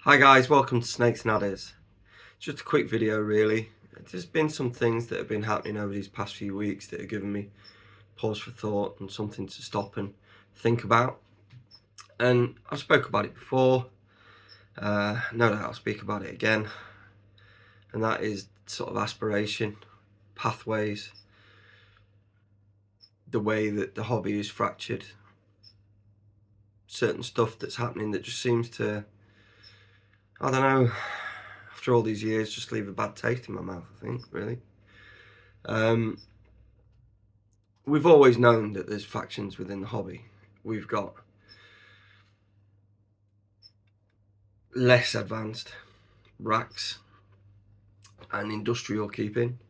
Hi guys, welcome to Snakes and Adders. Just a quick video really. There's been some things that have been happening over these past few weeks that have given me pause for thought and something to stop and think about. And I've spoke about it before, no doubt I'll speak about it again. And that is sort of aspiration, pathways, the way that the hobby is fractured. Certain stuff that's happening that just seems to, I don't know, after all these years, just leave a bad taste in my mouth, I think, really. We've always known that there's factions within the hobby. We've got less advanced racks and industrial keeping,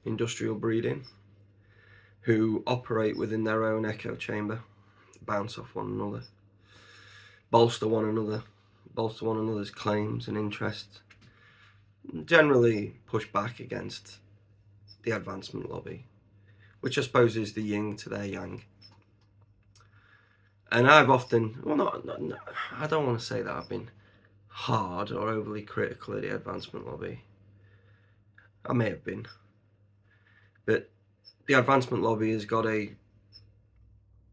industrial breeding, who operate within their own echo chamber, bounce off one another, bolster one another's claims and interests, generally push back against the advancement lobby, which I suppose is the yin to their yang. And I've often, I don't want to say that I've been hard or overly critical of the advancement lobby. I may have been, but the advancement lobby has got a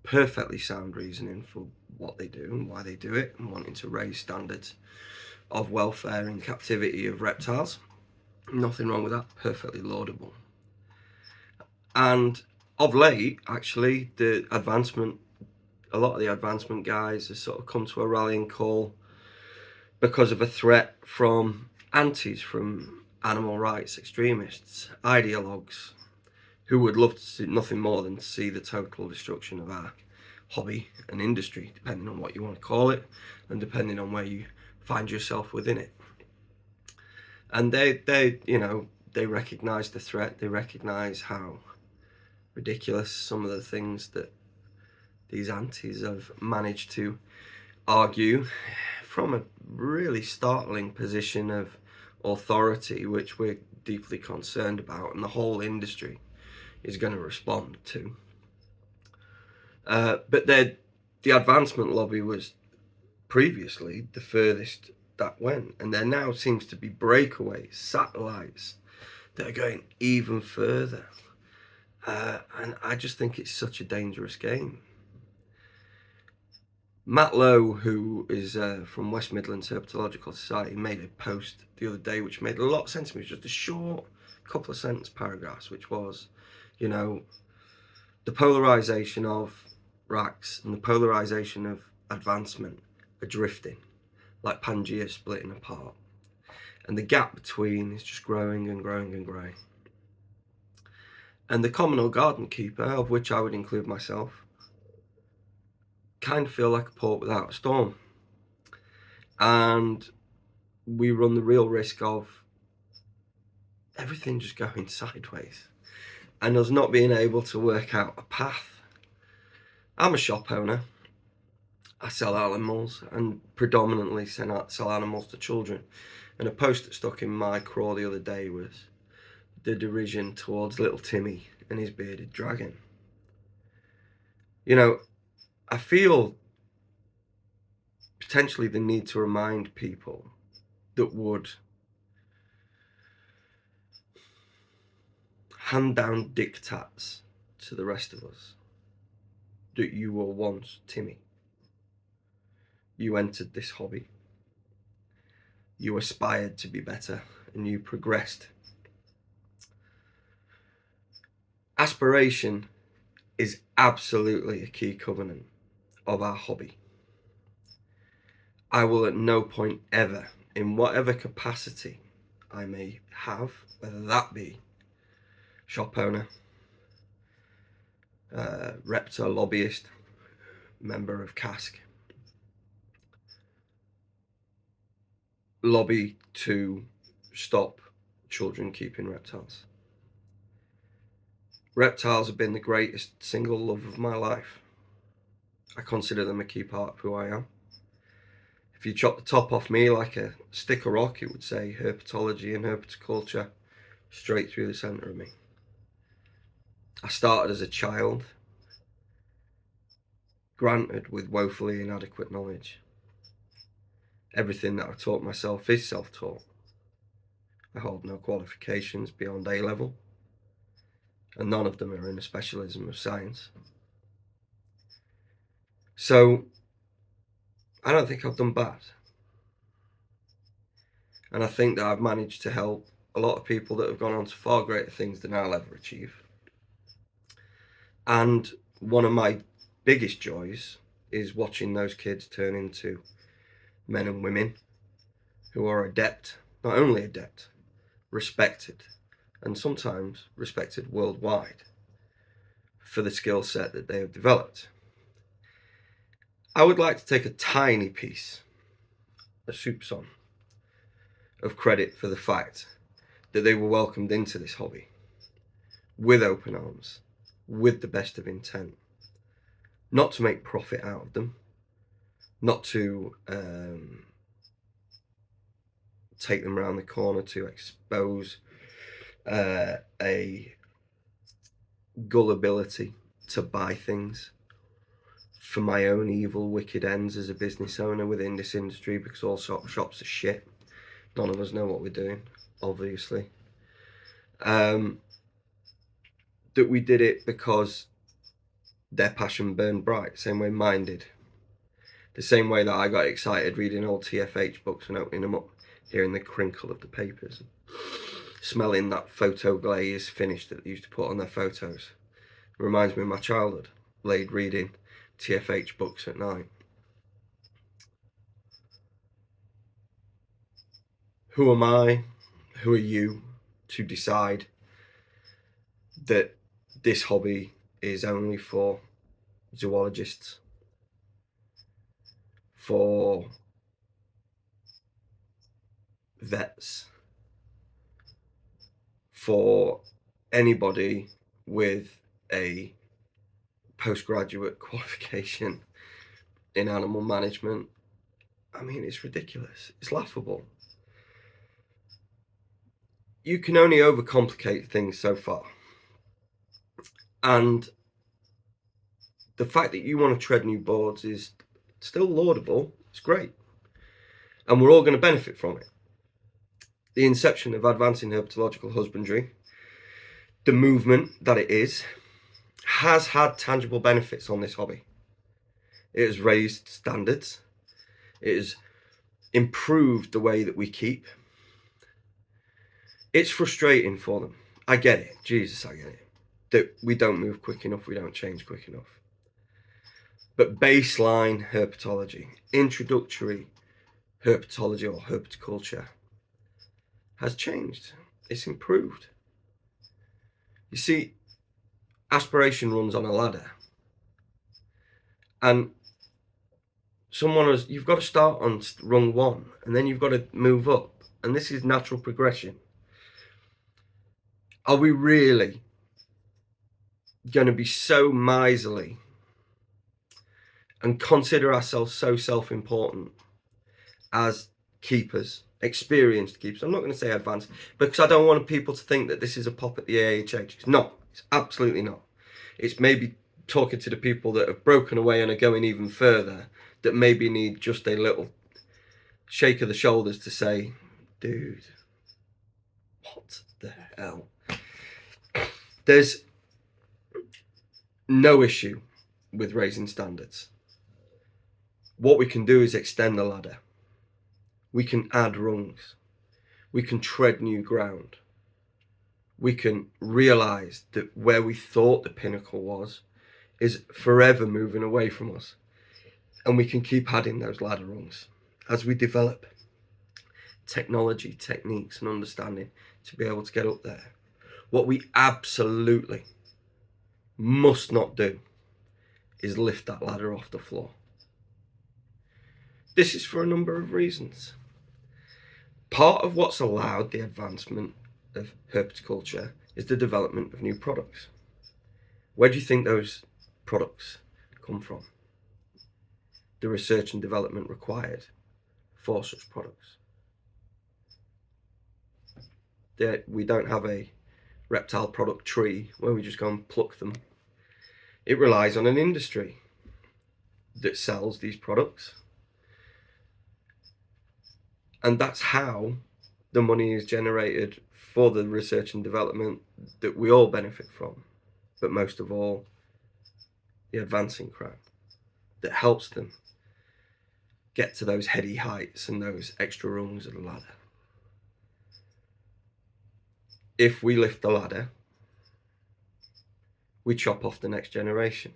perfectly sound reasoning for what they do and why they do it, and wanting to raise standards of welfare and captivity of reptiles. Nothing wrong with that, perfectly laudable. And of late, actually, a lot of the advancement guys have sort of come to a rallying call because of a threat from antis, from animal rights extremists, ideologues, who would love to see nothing more than to see the total destruction of our hobby and industry, depending on what you want to call it, and depending on where you find yourself within it. And they recognise the threat. They recognise how ridiculous some of the things that these antis have managed to argue from a really startling position of authority, which we're deeply concerned about, and the whole industry is going to respond to. But the advancement lobby was previously the furthest that went, and there now seems to be breakaways, satellites that are going even further. And I just think it's such a dangerous game. Matt Lowe, who is from West Midlands Herpetological Society, made a post the other day which made a lot of sense to me. It was just a short couple of sentence paragraphs, which was, the polarisation of racks and the polarisation of advancement are drifting, like Pangea splitting apart. And the gap between is just growing and growing and growing. And the communal garden keeper, of which I would include myself, kind of feel like a port without a storm. And we run the real risk of everything just going sideways and us not being able to work out a path. I'm a shop owner. I sell animals, and predominantly sell animals to children. And a post that stuck in my craw the other day was the derision towards little Timmy and his bearded dragon. I feel potentially the need to remind people that would hand down diktats to the rest of us that you were once Timmy. You entered this hobby. You aspired to be better and you progressed. Aspiration is absolutely a key covenant of our hobby. I will at no point ever, in whatever capacity I may have, whether that be shop owner, reptile lobbyist, member of CASC, lobby to stop children keeping reptiles. Reptiles have been the greatest single love of my life. I consider them a key part of who I am. If you chop the top off me like a stick of rock, it would say herpetology and herpetoculture straight through the centre of me. I started as a child, granted with woefully inadequate knowledge. Everything that I've taught myself is self-taught. I hold no qualifications beyond A level, and none of them are in a specialism of science. So I don't think I've done bad. And I think that I've managed to help a lot of people that have gone on to far greater things than I'll ever achieve. And one of my biggest joys is watching those kids turn into men and women who are adept, not only adept, respected, and sometimes respected worldwide for the skill set that they have developed. I would like to take a tiny piece, a soupçon, of credit for the fact that they were welcomed into this hobby with open arms, with the best of intent, not to make profit out of them, not to take them around the corner to expose a gullibility to buy things for my own evil, wicked ends as a business owner within this industry, because all shops are shit. None of us know what we're doing, obviously. That we did it because their passion burned bright, same way mine did. The same way that I got excited reading old TFH books and opening them up, hearing the crinkle of the papers, smelling that photo glaze finish that they used to put on their photos. It reminds me of my childhood, laid reading TFH books at night. Who am I? Who are you to decide that this hobby is only for zoologists, for vets, for anybody with a postgraduate qualification in animal management? I mean, it's ridiculous. It's laughable. You can only overcomplicate things so far. And the fact that you want to tread new boards is still laudable. It's great. And we're all going to benefit from it. The inception of advancing herpetological husbandry, the movement that it is, has had tangible benefits on this hobby. It has raised standards. It has improved the way that we keep. It's frustrating for them. I get it. Jesus, I get it. That we don't move quick enough, we don't change quick enough. But baseline herpetology, introductory herpetology or herpetoculture has changed. It's improved. You see, aspiration runs on a ladder. And you've got to start on rung one, and then you've got to move up. And this is natural progression. Are we really going to be so miserly and consider ourselves so self-important as keepers, experienced keepers? I'm not going to say advanced, because I don't want people to think that this is a pop at the AHH. It's not. It's absolutely not. It's maybe talking to the people that have broken away and are going even further, that maybe need just a little shake of the shoulders to say, dude, what the hell? There's no issue with raising standards. What we can do is extend the ladder. We can add rungs. We can tread new ground. We can realize that where we thought the pinnacle was is forever moving away from us. And we can keep adding those ladder rungs as we develop technology, techniques, and understanding to be able to get up there. What we absolutely must not do is lift that ladder off the floor. This is for a number of reasons. Part of what's allowed the advancement of herpetoculture is the development of new products. Where do you think those products come from? The research and development required for such products. We don't have a reptile product tree where we just go and pluck them. It relies on an industry that sells these products, And that's how the money is generated for the research and development that we all benefit from, but most of all, the advancing crowd that helps them get to those heady heights and those extra rungs of the ladder. If we lift the ladder, we chop off the next generation.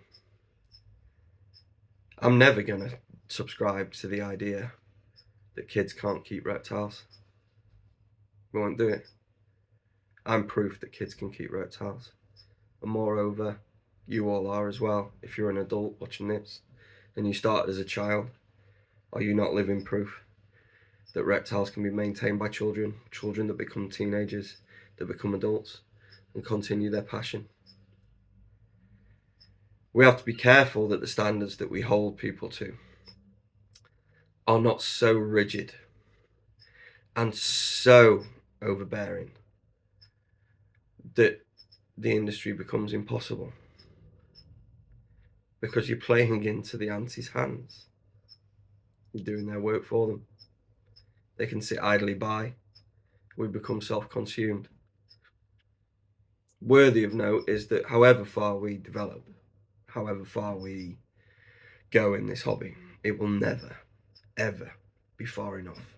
I'm never going to subscribe to the idea that kids can't keep reptiles. We won't do it. I'm proof that kids can keep reptiles. And moreover, you all are as well. If you're an adult watching this and you started as a child, are you not living proof that reptiles can be maintained by children that become teenagers, that become adults and continue their passion? We have to be careful that the standards that we hold people to are not so rigid and so overbearing that the industry becomes impossible, because you're playing into the anti's hands. You're doing their work for them. They can sit idly by. We become self-consumed. Worthy of note is that however far we develop, however far we go in this hobby, it will never, ever be far enough.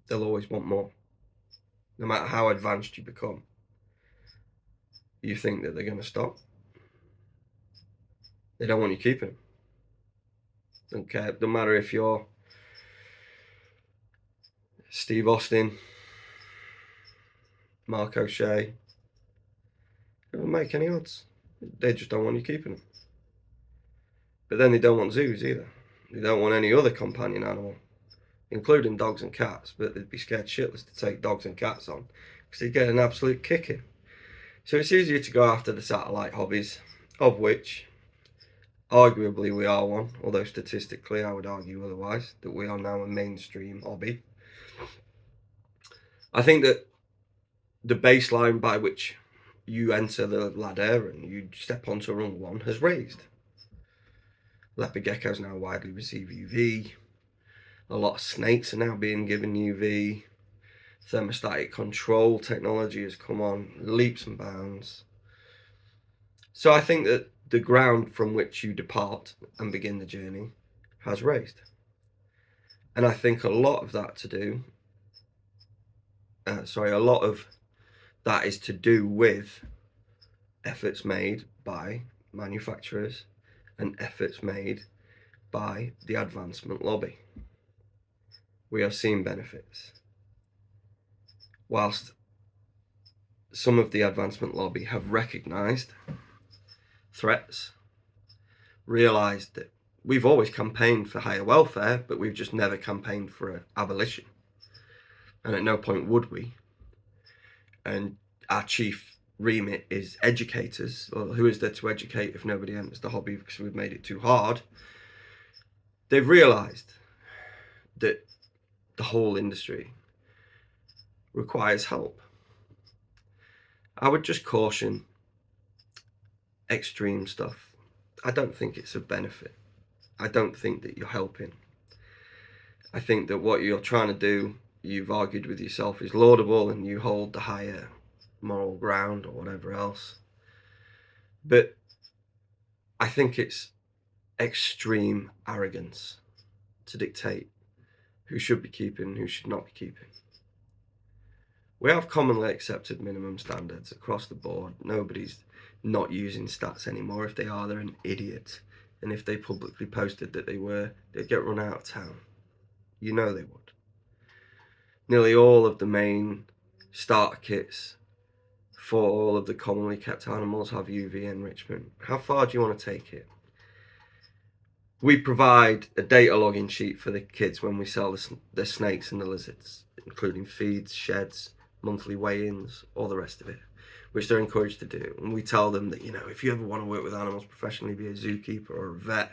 They'll always want more. No matter how advanced you become, you think that they're going to stop. They don't want you keeping. Don't care. Don't matter if you're Steve Austin, Mark O'Shea. It doesn't make any odds. They just don't want you keeping them. But then they don't want zoos either. They don't want any other companion animal, including dogs and cats, but they'd be scared shitless to take dogs and cats on because they'd get an absolute kicking. So it's easier to go after the satellite hobbies, of which arguably we are one, although statistically I would argue otherwise, that we are now a mainstream hobby. I think that the baseline by which you enter the ladder and you step onto rung one has raised. Leopard geckos now widely receive UV. A lot of snakes are now being given UV. Thermostatic control technology has come on leaps and bounds. So I think that the ground from which you depart and begin the journey has raised. And I think a lot of that is to do with efforts made by manufacturers and efforts made by the advancement lobby. We have seen benefits. Whilst some of the advancement lobby have recognised threats, realised that we've always campaigned for higher welfare, but we've just never campaigned for abolition. And at no point would we. And our chief remit is educators. Well, who is there to educate if nobody enters the hobby because we've made it too hard? They've realised that the whole industry requires help. I would just caution extreme stuff. I don't think it's a benefit. I don't think that you're helping. I think that what you're trying to do, you've argued with yourself, is laudable and you hold the higher moral ground or whatever else. But I think it's extreme arrogance to dictate who should be keeping and who should not be keeping. We have commonly accepted minimum standards across the board. Nobody's not using stats anymore. If they are, they're an idiot. And if they publicly posted that they were, they'd get run out of town. You know they would. Nearly all of the main starter kits for all of the commonly kept animals have UV enrichment. How far do you want to take it? We provide a data logging sheet for the kids when we sell the snakes and the lizards, including feeds, sheds, monthly weigh-ins, all the rest of it, which they're encouraged to do. And we tell them that, if you ever want to work with animals professionally, be a zookeeper or a vet,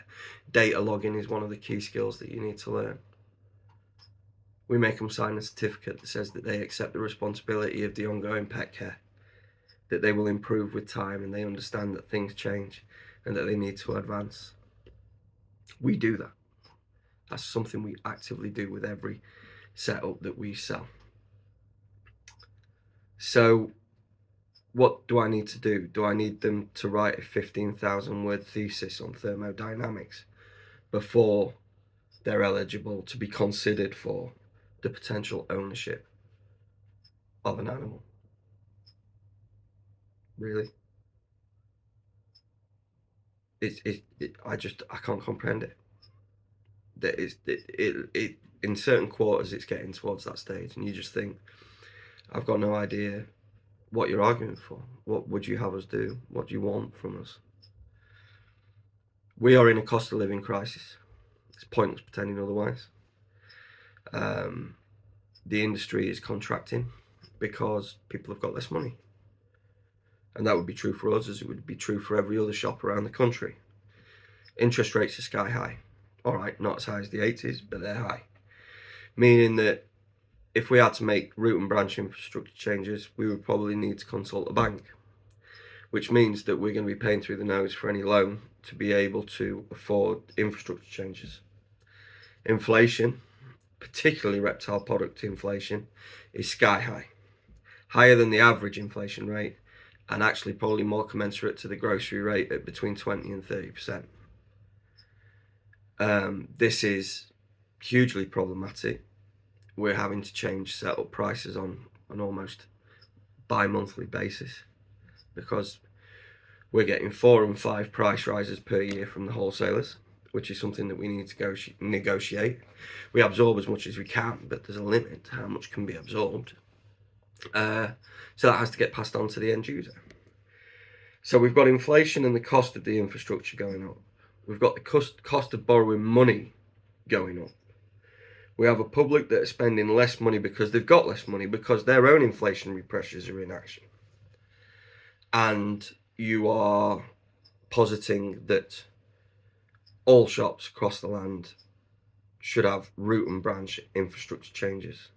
data logging is one of the key skills that you need to learn. We make them sign a certificate that says that they accept the responsibility of the ongoing pet care, that they will improve with time and they understand that things change and that they need to advance. We do that. That's something we actively do with every setup that we sell. So what do I need to do? Do I need them to write a 15,000 word thesis on thermodynamics before they're eligible to be considered for the potential ownership of an animal? Really? I can't comprehend it. That is it in certain quarters it's getting towards that stage, and you just think, I've got no idea what you're arguing for. What would you have us do? What do you want from us? We are in a cost of living crisis. It's pointless pretending otherwise. The industry is contracting because people have got less money. And that would be true for us as it would be true for every other shop around the country. Interest rates are sky high. All right, not as high as the 80s, but they're high. Meaning that if we had to make root and branch infrastructure changes, we would probably need to consult a bank, which means that we're going to be paying through the nose for any loan to be able to afford infrastructure changes. Inflation, particularly reptile product inflation, is sky high, higher than the average inflation rate, and actually probably more commensurate to the grocery rate at between 20 and 30%. This is hugely problematic. We're having to change setup prices on an almost bi-monthly basis because we're getting 4 and 5 price rises per year from the wholesalers, which is something that we need to negotiate. We absorb as much as we can, but there's a limit to how much can be absorbed. So that has to get passed on to the end user. So we've got inflation and the cost of the infrastructure going up. We've got the cost of borrowing money going up. We have a public that are spending less money because they've got less money because their own inflationary pressures are in action. And you are positing that all shops across the land should have root and branch infrastructure changes.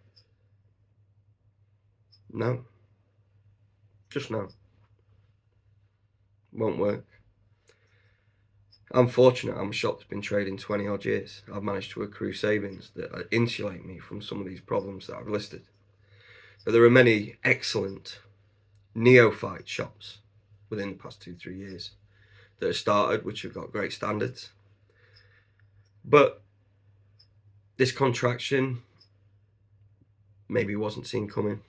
No. Just no. Won't work. I'm fortunate. I'm a shop that's been trading 20 odd years. I've managed to accrue savings that insulate me from some of these problems that I've listed. But there are many excellent neophyte shops within the past 2-3 years that have started, which have got great standards. But this contraction maybe wasn't seen coming.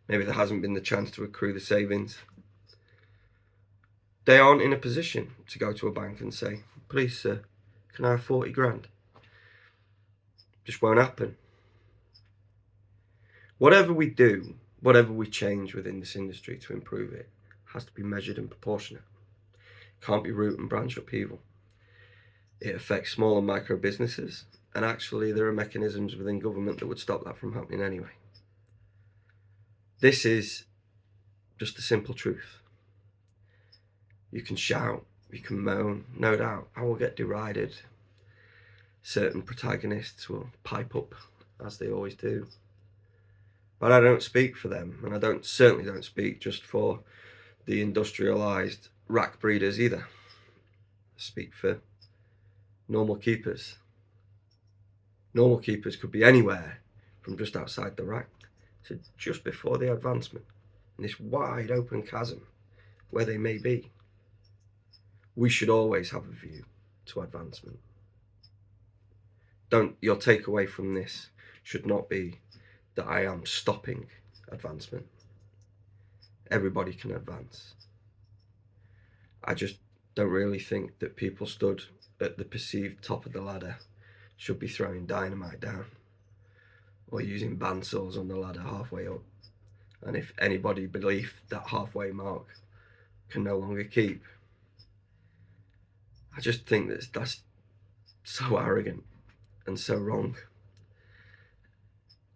Maybe there hasn't been the chance to accrue the savings. They aren't in a position to go to a bank and say, please sir, can I have 40 grand? Just won't happen. Whatever we do, whatever we change within this industry to improve it, has to be measured and proportionate. It can't be root and branch upheaval. It affects small and micro businesses, and actually there are mechanisms within government that would stop that from happening anyway. This is just the simple truth. You can shout, you can moan, no doubt, I will get derided. Certain protagonists will pipe up, as they always do. But I don't speak for them, and I certainly don't speak just for the industrialised rack breeders either. I speak for normal keepers. Normal keepers could be anywhere from just outside the rack to just before the advancement, in this wide open chasm where they may be. We should always have a view to advancement. Your takeaway from this should not be that I am stopping advancement. Everybody can advance. I just don't really think that people stood at the perceived top of the ladder should be throwing dynamite down or using bandsaws on the ladder halfway up. And if anybody believes that halfway mark can no longer keep, I just think that's so arrogant and so wrong.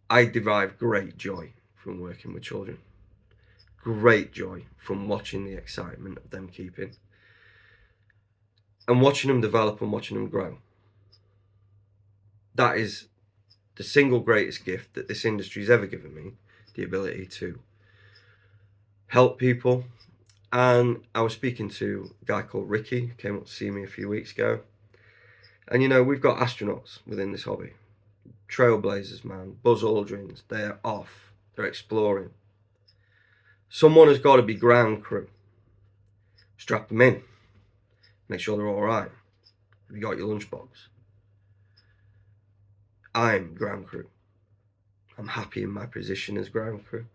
I derive great joy from working with children. Great joy from watching the excitement of them keeping and watching them develop and watching them grow. That is the single greatest gift that this industry's ever given me, the ability to help people. And I was speaking to a guy called Ricky, who came up to see me a few weeks ago. And we've got astronauts within this hobby. trailblazers, man. Buzz Aldrins, they're off. They're exploring. Someone has got to be ground crew. Strap them in. Make sure they're all right. Have you got your lunchbox? I'm ground crew. I'm happy in my position as ground crew.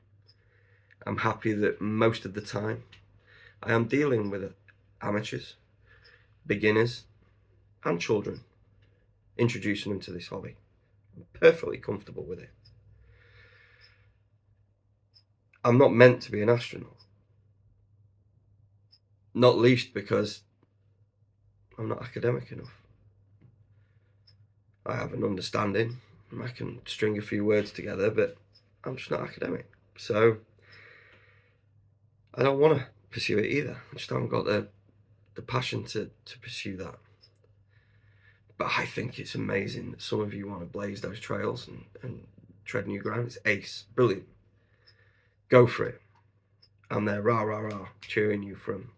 I'm happy that most of the time I am dealing with amateurs, beginners, and children, introducing them to this hobby. I'm perfectly comfortable with it. I'm not meant to be an astronaut. Not least because I'm not academic enough. I have an understanding, I can string a few words together, but I'm just not academic. So I don't want to pursue it either. I just haven't got the passion to pursue that. But I think it's amazing that some of you want to blaze those trails and tread new ground. It's ace. Brilliant. Go for it. I'm there, rah, rah, rah, cheering you from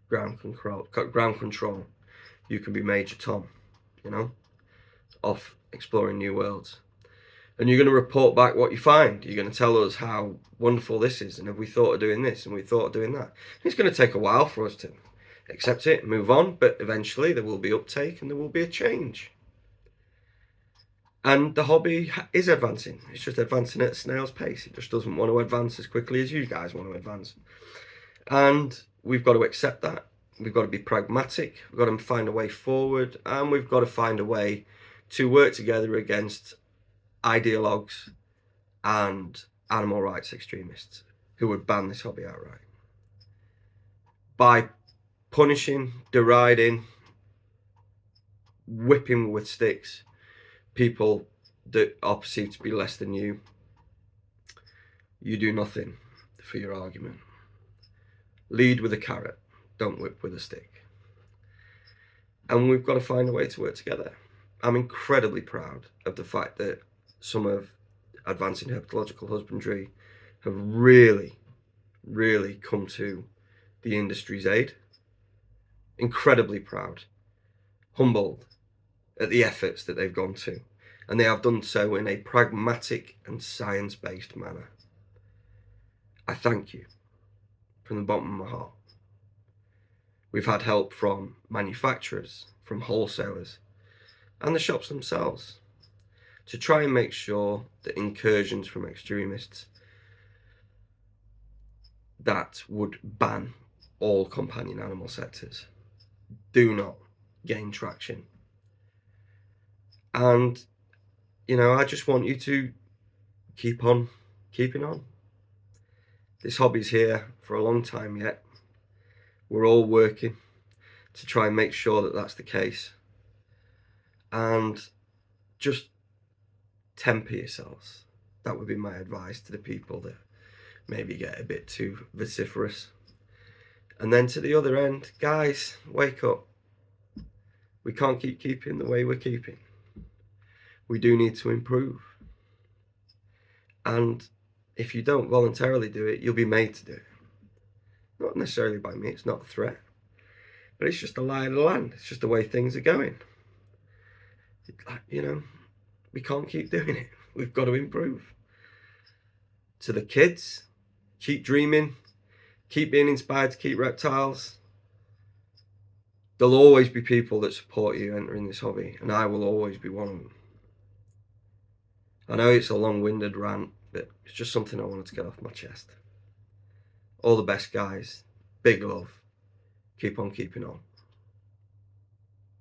ground control. You can be Major Tom, you know, off exploring new worlds. And you're going to report back what you find. You're going to tell us how wonderful this is, and have we thought of doing this, and we thought of doing that. It's going to take a while for us to accept it and move on, but eventually there will be uptake and there will be a change. And the hobby is advancing. It's just advancing at a snail's pace. It just doesn't want to advance as quickly as you guys want to advance. And we've got to accept that. We've got to be pragmatic. We've got to find a way forward, and we've got to find a way to work together against ideologues and animal rights extremists who would ban this hobby outright. By punishing, deriding, whipping with sticks people that are perceived to be less than you, you do nothing for your argument. Lead with a carrot, don't whip with a stick. And we've got to find a way to work together. I'm incredibly proud of the fact that some of Advancing Herpetological Husbandry have really come to the industry's aid. Incredibly proud, humbled at the efforts that they've gone to, and they have done so in a pragmatic and science-based manner. I thank you from the bottom of my heart. We've had help from manufacturers, from wholesalers, and the shops themselves to try and make sure that incursions from extremists that would ban all companion animal sectors do not gain traction. And, you know, I just want you to keep on keeping on. This hobby's here for a long time yet. We're all working to try and make sure that that's the case. And just temper yourselves. That would be my advice to the people that maybe get a bit too vociferous. And then to the other end, guys, wake up. We can't keep keeping the way we're keeping. We do need to improve. And if you don't voluntarily do it, you'll be made to do it. Not necessarily by me, it's not a threat. But it's just a lie of the land. It's just the way things are going. You know, we can't keep doing it. We've got to improve. To the kids, keep dreaming, keep being inspired to keep reptiles. There'll always be people that support you entering this hobby, and I will always be one of them. I know it's a long-winded rant, but it's just something I wanted to get off my chest. All the best, guys. Big love. Keep on keeping on.